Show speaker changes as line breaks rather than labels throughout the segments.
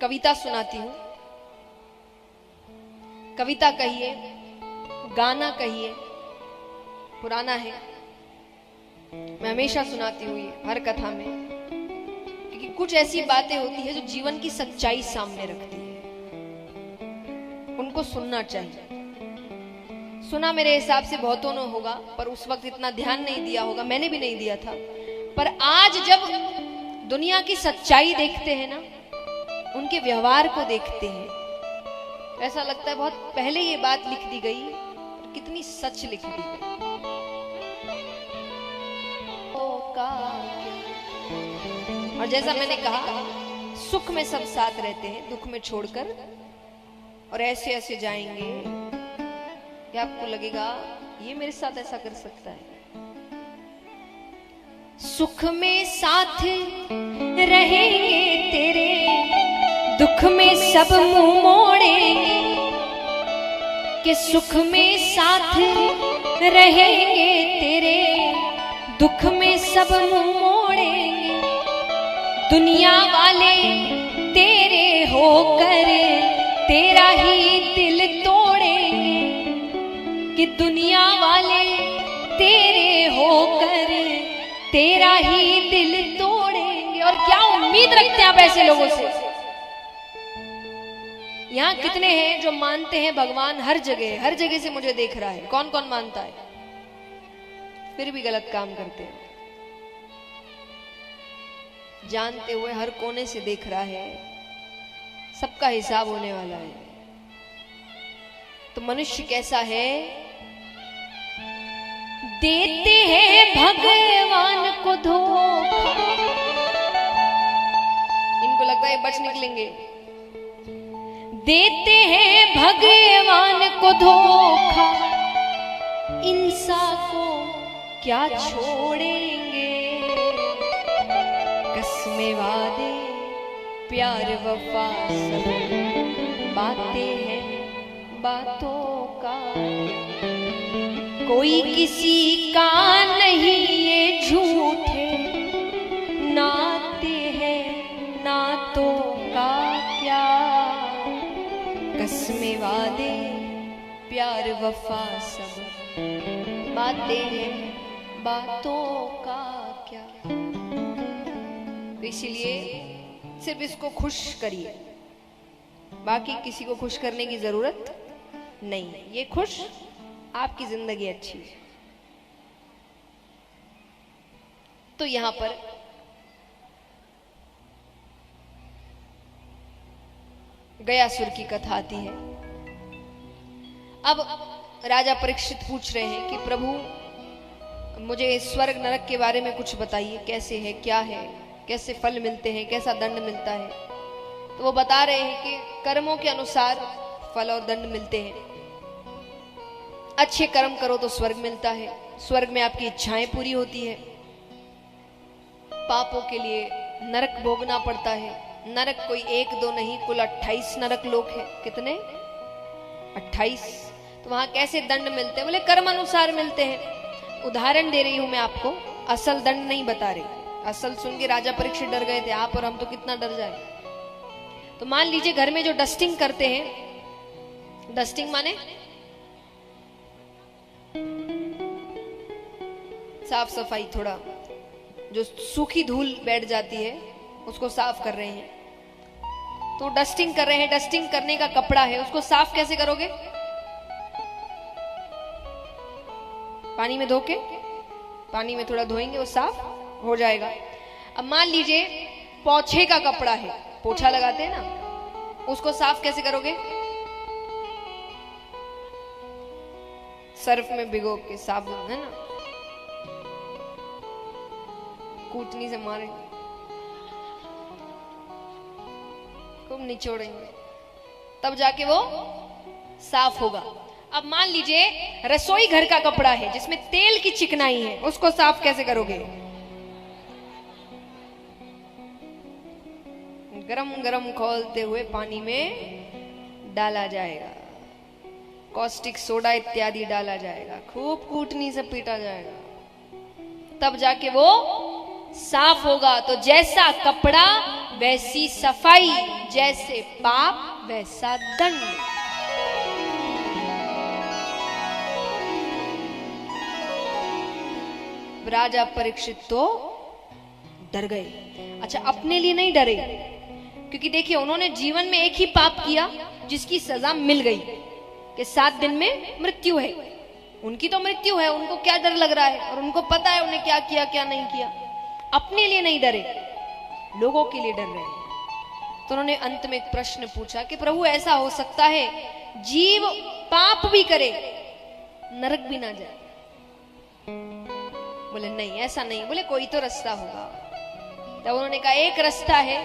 कविता सुनाती हूं। कविता कहिए, गाना कहिए, पुराना है, मैं हमेशा सुनाती हूं ये हर कथा में, क्योंकि कुछ ऐसी बातें होती है जो जीवन की सच्चाई सामने रखती है, उनको सुनना चाहिए। सुना मेरे हिसाब से बहुतों ने होगा, पर उस वक्त इतना ध्यान नहीं दिया होगा, मैंने भी नहीं दिया था। पर आज जब दुनिया की सच्चाई देखते हैं ना, उनके व्यवहार को देखते हैं, ऐसा लगता है बहुत पहले ये बात लिख दी गई, कितनी सच लिख दी गई। और जैसा मैंने कहा, सुख में सब साथ रहते हैं, दुख में छोड़कर, और ऐसे ऐसे जाएंगे कि आपको लगेगा ये मेरे साथ ऐसा कर सकता है। सुख में साथ रहेंगे तेरे, दुख में सब मुंह मोड़ेंगे, कि सुख में साथ रहेंगे तेरे, दुख में सब मुंह मोड़ेंगे। दुनिया वाले तेरे होकर तेरा ही दिल तोड़ेंगे, कि दुनिया वाले तेरे होकर तेरा ही दिल तोड़ेंगे। और क्या उम्मीद रखते हैं आप ऐसे लोगों से? यहाँ कितने हैं जो मानते हैं भगवान हर जगह से मुझे देख रहा है? कौन कौन मानता है? फिर भी गलत काम करते हैं, जानते हुए हर कोने से देख रहा है, सबका हिसाब होने वाला है। तो मनुष्य कैसा है? देते हैं भगवान को धोखा, इनको लगता है बच निकलेंगे। देते हैं भगवान को धोखा, इंसान को क्या छोड़ेंगे। कसमें वादे प्यार वफा सब बातें हैं बातों का, कोई किसी का नहीं ये झूठे नाते हैं नातों का क्या। कसमें वादे प्यार वफा सब बातें हैं बातों का क्या। तो इसीलिए सिर्फ इसको खुश करिए, बाकी किसी को खुश करने की जरूरत नहीं है। ये खुश, आपकी जिंदगी अच्छी है। तो यहां पर गयासुर की कथा आती है। अब राजा परीक्षित पूछ रहे हैं कि प्रभु मुझे स्वर्ग नरक के बारे में कुछ बताइए, कैसे है, क्या है, कैसे फल मिलते हैं, कैसा दंड मिलता है। तो वो बता रहे हैं कि कर्मों के अनुसार फल और दंड मिलते हैं। अच्छे कर्म करो तो स्वर्ग मिलता है, स्वर्ग में आपकी इच्छाएं पूरी होती है। पापों के लिए नरक भोगना पड़ता है। नरक कोई एक दो नहीं, कुल 28 नरक लोक है। कितने? 28। तो वहां कैसे दंड मिलते हैं? बोले कर्म अनुसार मिलते हैं। उदाहरण दे रही हूं मैं आपको, असल दंड नहीं बता रही। असल सुन के राजा परीक्षित डर गए थे, आप और हम तो कितना डर जाए। तो मान लीजिए घर में जो डस्टिंग करते हैं, डस्टिंग माने साफ सफाई, थोड़ा जो सूखी धूल बैठ जाती है उसको साफ कर रहे हैं। तो डस्टिंग कर रहे हैं, डस्टिंग करने का कपड़ा है, उसको साफ कैसे करोगे? पानी में धो के, पानी में थोड़ा धोएंगे, वो साफ हो जाएगा। अब मान लीजिए पोछे का कपड़ा है, पोछा लगाते हैं ना, उसको साफ कैसे करोगे? सर्फ में भिगो के, साबुन है ना, कूटनी से मारेंगे, खूब निचोड़ेंगे, तब जाके वो साफ होगा। अब मान लीजिए रसोई घर का कपड़ा है जिसमें तेल की चिकनाई है, उसको साफ कैसे करोगे? गरम गरम खौलते हुए पानी में डाला जाएगा, कॉस्टिक सोडा इत्यादि डाला जाएगा, खूब कूटनी से पीटा जाएगा, तब जाके वो साफ होगा। तो जैसा कपड़ा वैसी सफाई, जैसे पाप वैसा दंड। राजा परीक्षित तो डर गए। अच्छा, अपने लिए नहीं डरे, क्योंकि देखिए उन्होंने जीवन में एक ही पाप किया जिसकी सजा मिल गई कि 7 दिन में मृत्यु है। उनकी तो मृत्यु है, उनको क्या डर लग रहा है, और उनको पता है उन्हें क्या किया क्या नहीं किया। अपने लिए नहीं डरे, लोगों के लिए डर रहे हैं। तो उन्होंने अंत में एक प्रश्न पूछा कि प्रभु ऐसा हो सकता है जीव पाप भी करे नरक भी ना जाए? बोले नहीं, ऐसा नहीं। बोले कोई तो रास्ता होगा। तब उन्होंने कहा एक रास्ता है,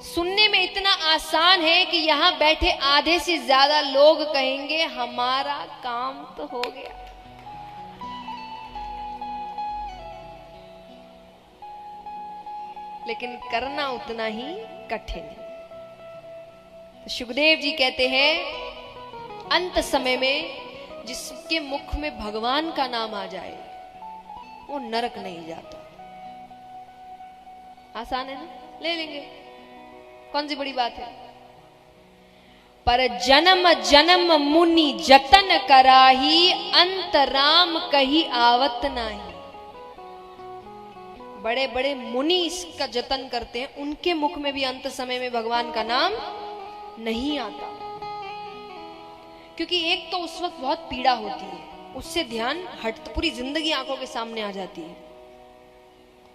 सुनने में इतना आसान है कि यहां बैठे आधे से ज्यादा लोग कहेंगे हमारा काम तो हो गया, लेकिन करना उतना ही कठिन है। तो सुखदेव जी कहते हैं अंत समय में जिसके मुख में भगवान का नाम आ जाए वो नरक नहीं जाता। आसान है ना, ले लेंगे, कौन सी बड़ी बात है। पर जन्म जन्म मुनि जतन कराही, अंत राम कही आवत नाही। बड़े बड़े मुनि इसका जतन करते हैं, उनके मुख में भी अंत समय में भगवान का नाम नहीं आता। क्योंकि एक तो उस वक्त बहुत पीड़ा होती है, उससे ध्यान हट, पूरी जिंदगी आंखों के सामने आ जाती है।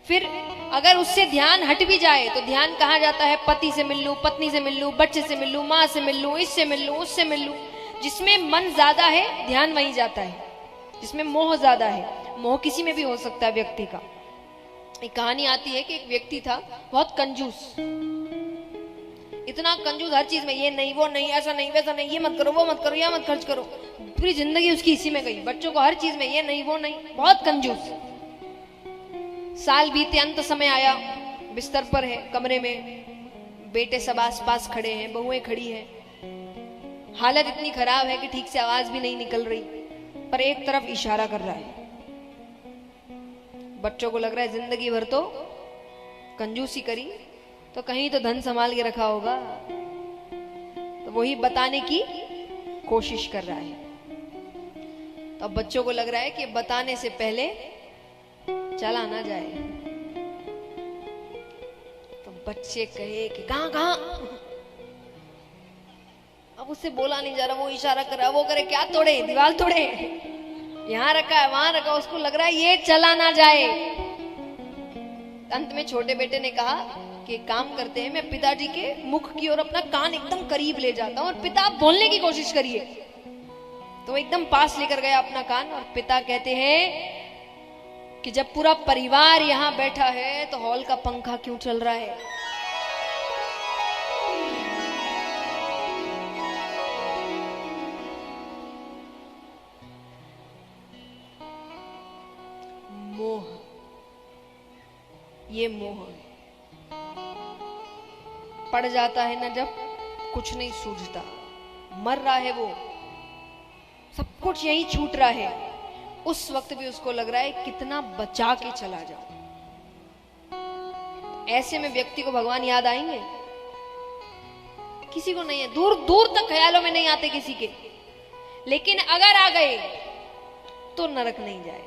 फिर अगर उससे ध्यान हट भी जाए तो ध्यान कहाँ जाता है, पति से मिल लूं, पत्नी से मिल लूं, बच्चे से मिल लूं, माँ से मिल लूं, इससे मिल लूं, उससे मिल लूं। जिसमें मन ज्यादा है ध्यान वहीं जाता है, जिसमें मोह ज्यादा है। मोह किसी में भी हो सकता है व्यक्ति का। एक कहानी आती है कि एक व्यक्ति था बहुत कंजूस, इतना कंजूस हर चीज में, ये नहीं वो नहीं, ऐसा नहीं वैसा नहीं, ये मत करो वो मत करो, यह मत खर्च करो। पूरी जिंदगी उसकी इसी में गई, बच्चों को हर चीज में ये नहीं वो नहीं, बहुत कंजूस। साल बीते, अंत समय आया, बिस्तर पर है कमरे में, बेटे सब आस पास खड़े हैं, बहुएं खड़ी हैं, हालत इतनी खराब है कि ठीक से आवाज भी नहीं निकल रही, पर एक तरफ इशारा कर रहा है। बच्चों को लग रहा है जिंदगी भर तो कंजूसी करी तो कहीं तो धन संभाल के रखा होगा, तो वही बताने की कोशिश कर रहा है। तो अब बच्चों को लग रहा है कि बताने से पहले चला ना जाए। तो बच्चे कहे कि कहां कहां, अब उससे बोला नहीं जा रहा, वो इशारा कर रहा, वो करे क्या तोड़े, दीवार तोड़े, यहां रखा है वहां रखा, उसको लग रहा है ये चला ना जाए। अंत में छोटे बेटे ने कहा कि काम करते हैं, मैं पिताजी के मुख की ओर अपना कान एकदम करीब ले जाता हूं और पिता आप बोलने की कोशिश करिए। तो एकदम पास लेकर गया अपना कान, और पिता कहते हैं कि जब पूरा परिवार यहां बैठा है तो हॉल का पंखा क्यों चल रहा है? मोह, ये मोह पड़ जाता है ना जब कुछ नहीं सूझता, मर रहा है वो, सब कुछ यही छूट रहा है, उस वक्त भी उसको लग रहा है कितना बचा के चला जाओ। ऐसे में व्यक्ति को भगवान याद आएंगे? किसी को नहीं है, दूर दूर तक ख्यालों में नहीं आते किसी के। लेकिन अगर आ गए तो नरक नहीं जाए।